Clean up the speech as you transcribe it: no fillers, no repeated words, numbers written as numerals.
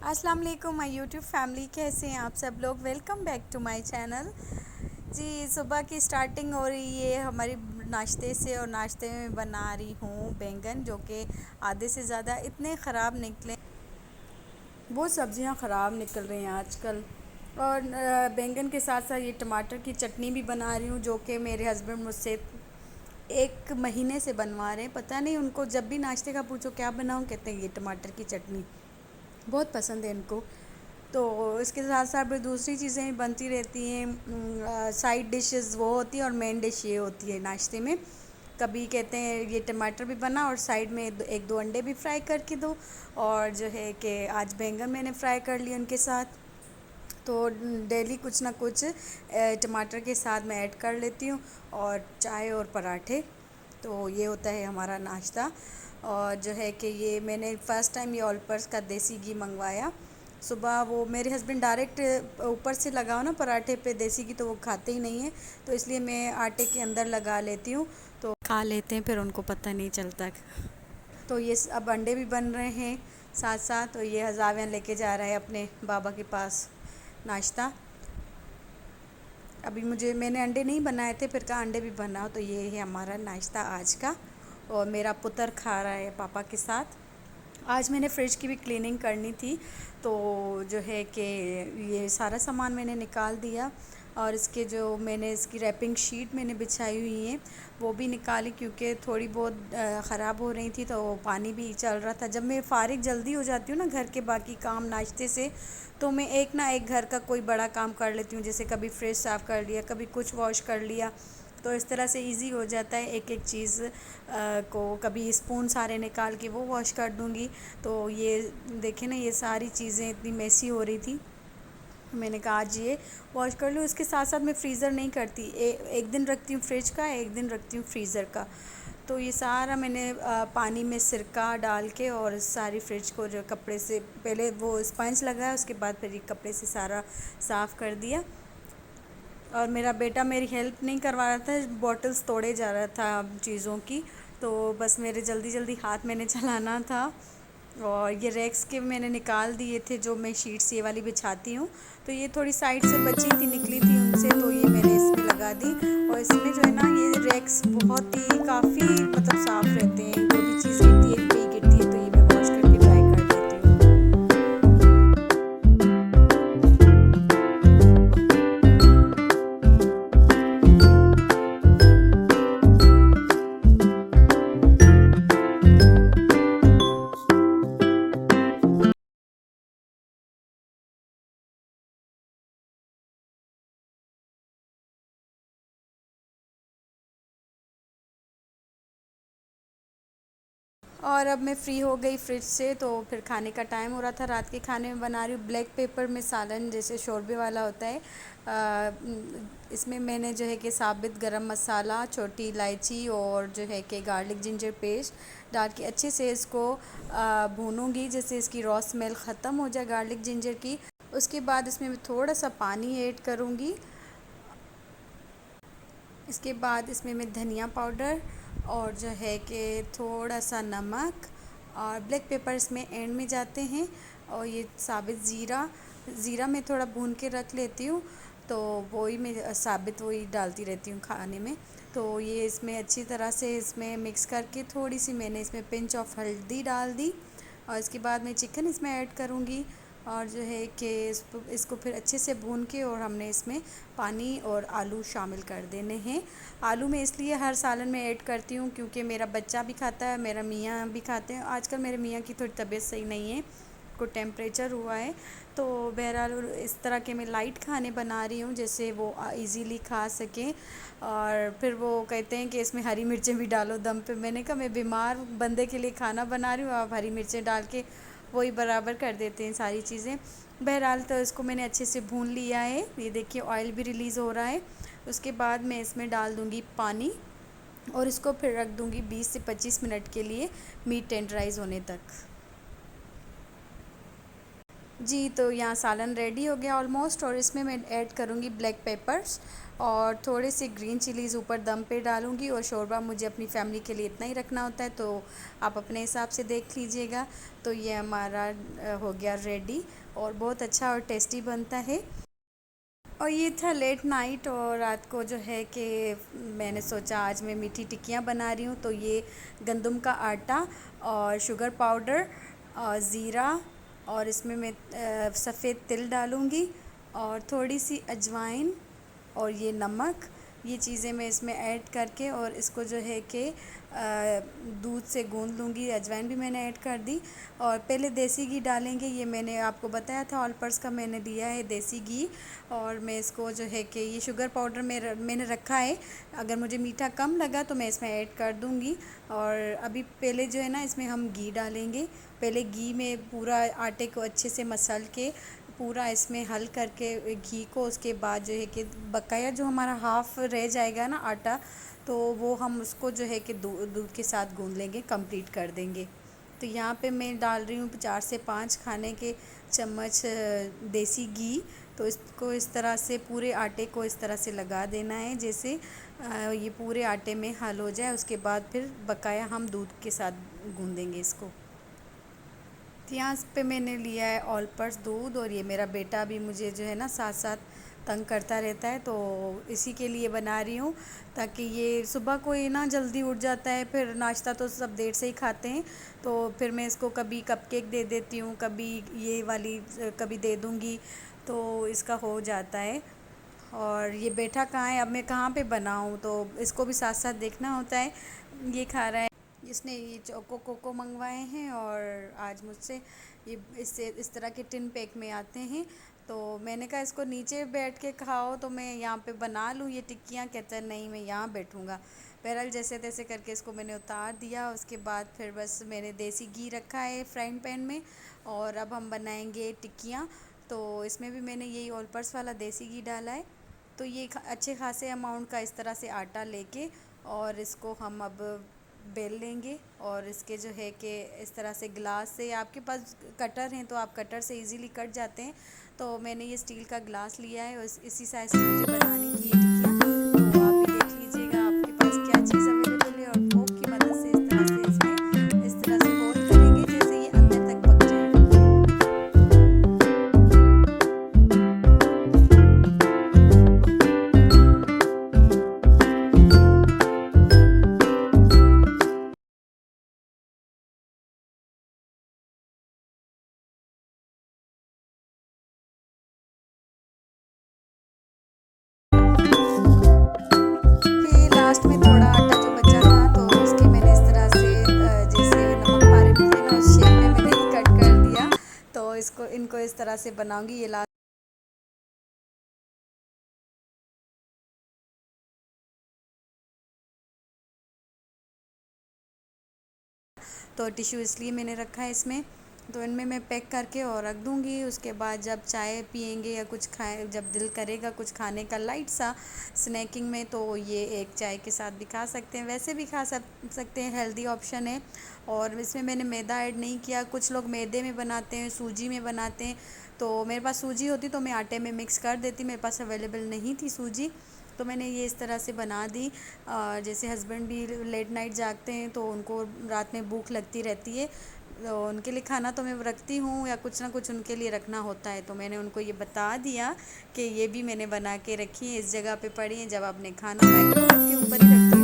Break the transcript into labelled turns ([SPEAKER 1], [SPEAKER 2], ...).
[SPEAKER 1] अस्सलाम वालेकुम my YouTube family, कैसे हैं आप सब लोग। Welcome back to my channel. जी, सुबह की स्टार्टिंग हो रही है हमारी नाश्ते से, और नाश्ते में बना रही हूँ बैंगन, जो कि आधे से ज़्यादा इतने ख़राब निकले। बहुत सब्जियां ख़राब निकल रही हैं आजकल। और बैंगन के साथ साथ ये टमाटर की चटनी भी बना रही हूँ, जो कि मेरे हस्बैंड मुझसे 1 महीने से बनवा रहे हैं। पता नहीं उनको जब भी नाश्ते का पूछो क्या बनाऊँ, कहते हैं ये टमाटर की चटनी बहुत पसंद है इनको। तो इसके साथ साथ भी दूसरी चीज़ें भी बनती रहती हैं। साइड डिशेस वो होती है और मेन डिश ये होती है नाश्ते में। कभी कहते हैं ये टमाटर भी बना और साइड में एक दो अंडे भी फ्राई करके दो, और जो है कि आज बैंगन मैंने फ्राई कर लिए उनके साथ। तो डेली कुछ ना कुछ टमाटर के साथ मैं ऐड कर लेती हूँ, और चाय और पराठे। तो ये होता है हमारा नाश्ता। और जो है कि ये मैंने फ़र्स्ट टाइम ये ऑल पर्स का देसी घी मंगवाया सुबह। वो मेरे हस्बैंड डायरेक्ट ऊपर से लगाओ ना पराठे पे देसी घी, तो वो खाते ही नहीं है, तो इसलिए मैं आटे के अंदर लगा लेती हूँ, तो खा लेते हैं, फिर उनको पता नहीं चलता। तो ये अब अंडे भी बन रहे हैं साथ साथ। तो ये हजावियाँ लेके जा रहा है अपने बाबा के पास नाश्ता। अभी मैंने अंडे नहीं बनाए थे, फिर कहा अंडे भी बनाओ। तो ये है हमारा नाश्ता आज का, और मेरा पुत्र खा रहा है पापा के साथ। आज मैंने फ्रिज की भी क्लीनिंग करनी थी, तो जो है कि ये सारा सामान मैंने निकाल दिया, और इसके जो मैंने इसकी रैपिंग शीट मैंने बिछाई हुई है वो भी निकाली, क्योंकि थोड़ी बहुत ख़राब हो रही थी, तो पानी भी चल रहा था। जब मैं फ़ारिग जल्दी हो जाती हूँ ना घर के बाकी काम नाश्ते से, तो मैं एक ना एक घर का कोई बड़ा काम कर लेती हूँ। जैसे कभी फ्रिज साफ़ कर लिया, कभी कुछ वॉश कर लिया, तो इस तरह से इजी हो जाता है एक एक चीज़ को। कभी स्पून सारे निकाल के वो वॉश कर दूँगी। तो ये देखें ना, ये सारी चीज़ें इतनी मेसी हो रही थी, मैंने कहा आज ये वॉश कर लूँ। इसके साथ साथ मैं फ्रीज़र नहीं करती, एक दिन रखती हूँ फ्रिज का, एक दिन रखती हूँ फ्रीज़र का। तो ये सारा मैंने पानी में सिरका डाल के और सारी फ्रिज को जो कपड़े से पहले वो स्पंज लगाया, उसके बाद फिर ये कपड़े से सारा साफ़ कर दिया। और मेरा बेटा मेरी हेल्प नहीं करवा रहा था, बॉटल्स तोड़े जा रहा था चीज़ों की, तो बस मेरे जल्दी जल्दी हाथ मैंने चलाना था। और ये रैक्स के मैंने निकाल दिए थे, जो मैं शीट्स ये वाली बिछाती हूँ, तो ये थोड़ी साइड से बची थी, निकली थी उनसे, तो ये मैंने इसमें लगा दी। और इसमें जो है ना, ये रैक्स बहुत ही काफ़ी मतलब साफ़ रहते हैं, जो भी चीज़ गिरती है पे गिरती है, तो ये मैं वॉश करके ड्राई कर देती हूँ। और अब मैं फ़्री हो गई फ्रिज से, तो फिर खाने का टाइम हो रहा था। रात के खाने में बना रही हूँ ब्लैक पेपर में सालन, जैसे शोरबे वाला होता है। इसमें मैंने जो है कि साबित गरम मसाला, छोटी इलायची और जो है कि गार्लिक जिंजर पेस्ट डाल के अच्छे से इसको भूनूंगी, जैसे इसकी रॉ स्मेल ख़त्म हो जाए गार्लिक जिंजर की। उसके बाद इसमें मैं थोड़ा सा पानी ऐड करूँगी। इसके बाद इसमें मैं धनिया पाउडर और जो है कि थोड़ा सा नमक और ब्लैक पेपर इसमें एंड में जाते हैं। और ये साबित ज़ीरा मैं थोड़ा भून के रख लेती हूँ, तो वही मैं साबित वही डालती रहती हूँ खाने में। तो ये इसमें अच्छी तरह से इसमें मिक्स करके थोड़ी सी मैंने इसमें पिंच ऑफ हल्दी डाल दी, और इसके बाद मैं चिकन इसमें ऐड करूँगी। और जो है कि इसको फिर अच्छे से भून के, और हमने इसमें पानी और आलू शामिल कर देने हैं। आलू मैं इसलिए हर सालन में ऐड करती हूँ क्योंकि मेरा बच्चा भी खाता है, मेरा मियाँ भी खाते हैं। आजकल मेरे मियाँ की थोड़ी तबीयत सही नहीं है, को टेम्परेचर हुआ है, तो बहरहाल इस तरह के मैं लाइट खाने बना रही हूँ, जैसे वो इजीली खा सकें। और फिर वो कहते हैं कि इसमें हरी मिर्चें भी डालो दम पे। मैंने कहा मैं बीमार बंदे के लिए खाना बना रही हूँ, आप हरी मिर्चें डाल के वही बराबर कर देते हैं सारी चीज़ें। बहरहाल तो इसको मैंने अच्छे से भून लिया है, ये देखिए ऑयल भी रिलीज़ हो रहा है। उसके बाद मैं इसमें डाल दूँगी पानी, और इसको फिर रख दूँगी 20 से 25 मिनट के लिए मीट टेंडराइज़ होने तक। जी, तो यहाँ सालन रेडी हो गया ऑलमोस्ट, और इसमें मैं ऐड करूँगी ब्लैक पेपर्स और थोड़े से ग्रीन चिलीज़ ऊपर दम पे डालूँगी। और शोरबा मुझे अपनी फ़ैमिली के लिए इतना ही रखना होता है, तो आप अपने हिसाब से देख लीजिएगा। तो ये हमारा हो गया रेडी। और बहुत अच्छा और टेस्टी बनता है। और ये था लेट नाइट, और रात को जो है कि मैंने सोचा आज मैं मीठी टिक्कियाँ बना रही हूँ, तो ये गंदम का आटा और शुगर पाउडर और ज़ीरा, और इसमें मैं सफ़ेद तिल डालूँगी और थोड़ी सी अजवाइन और ये नमक, ये चीज़ें मैं इसमें ऐड करके और इसको जो है कि दूध से गूंद लूँगी। अजवाइन भी मैंने ऐड कर दी, और पहले देसी घी डालेंगे। ये मैंने आपको बताया था ऑल पर्स का मैंने लिया है देसी घी, और मैं इसको जो है कि ये शुगर पाउडर मैंने रखा है, अगर मुझे मीठा कम लगा तो मैं इसमें ऐड कर दूँगी। और अभी पहले जो है ना इसमें हम घी डालेंगे। पहले घी में पूरा आटे को अच्छे से मसल के पूरा इसमें हल करके घी को, उसके बाद जो है कि बकाया जो हमारा हाफ़ रह जाएगा ना आटा, तो वो हम उसको जो है कि दूध के साथ गूंद लेंगे, कंप्लीट कर देंगे। तो यहाँ पे मैं डाल रही हूँ 4 से 5 खाने के चम्मच देसी घी। तो इसको इस तरह से पूरे आटे को इस तरह से लगा देना है, जैसे ये पूरे आटे में हल हो जाए। उसके बाद फिर बकाया हम दूध के साथ गूंदेंगे इसको। तो यहाँ पे मैंने लिया है ऑल पर्स दूध, और ये मेरा बेटा भी मुझे जो है ना साथ साथ तंग करता रहता है, तो इसी के लिए बना रही हूँ, ताकि ये सुबह को ही ना जल्दी उठ जाता है। फिर नाश्ता तो सब देर से ही खाते हैं, तो फिर मैं इसको कभी कपकेक दे देती हूँ, कभी ये वाली कभी दे दूँगी, तो इसका हो जाता है। और ये बैठा कहाँ है, अब मैं कहाँ पे बनाऊँ, तो इसको भी साथ साथ देखना होता है। ये खा रहा है, इसने ये चोको कोको मंगवाए हैं, और आज मुझसे ये इससे इस तरह के टिन पैक में आते हैं, तो मैंने कहा इसको नीचे बैठ के खाओ, तो मैं यहाँ पे बना लूँ ये टिक्कियाँ। कहता है नहीं मैं यहाँ बैठूँगा। बहरहाल जैसे तैसे करके इसको मैंने उतार दिया। उसके बाद फिर बस मैंने देसी घी रखा है फ्राइंग पैन में, और अब हम बनाएंगे टिक्कियाँ। तो इसमें भी मैंने यही ऑल पर्स वाला देसी घी डाला है। तो ये अच्छे खासे अमाउंट का इस तरह से आटा लेके, और इसको हम अब बेल लेंगे, और इसके जो है कि इस तरह से ग्लास से, आपके पास कटर हैं तो आप कटर से इजीली कट जाते हैं। तो मैंने ये स्टील का ग्लास लिया है, और इसी साइज़ की मुझे बनानी थी ये टिक्कियाँ। तो आप भी देख लीजिएगा आपके पास क्या चीज़ अवेलेबल है, और फोक की मदद से इस तरह से इसमें इस तरह से होल करेंगे, जैसे ये अंदर तक पक जाए। फिर लास्ट में थोड़ा आटा जो बचा था, तो उसके मैंने इस तरह से जैसे नमक पारे मिलते हैं ना, उस शेप में मैंने कट कर दिया। तो इसको इनको इस तरह से बनाऊंगी। ये लास्ट तो टिश्यू इसलिए मैंने रखा है इसमें, तो इनमें मैं पैक करके और रख दूँगी। उसके बाद जब चाय पियेंगे या कुछ खाए, जब दिल करेगा कुछ खाने का लाइट सा स्नैकिंग में, तो ये एक चाय के साथ भी खा सकते हैं, वैसे भी खा सकते हैं, हेल्दी ऑप्शन है। और इसमें मैंने मैदा ऐड नहीं किया। कुछ लोग मैदे में बनाते हैं, सूजी में बनाते हैं, तो मेरे पास सूजी होती तो मैं आटे में मिक्स कर देती, मेरे पास अवेलेबल नहीं थी सूजी, तो मैंने ये इस तरह से बना दी। जैसे हस्बैंड भी लेट नाइट जागते हैं, तो उनको रात में भूख लगती रहती है, तो उनके लिए खाना तो मैं रखती हूँ, या कुछ ना कुछ उनके लिए रखना होता है। तो मैंने उनको ये बता दिया कि ये भी मैंने बना के रखी है, इस जगह पे पड़ी है, जब आपने खाना माइक्रोवेव के ऊपर ही रख दिया।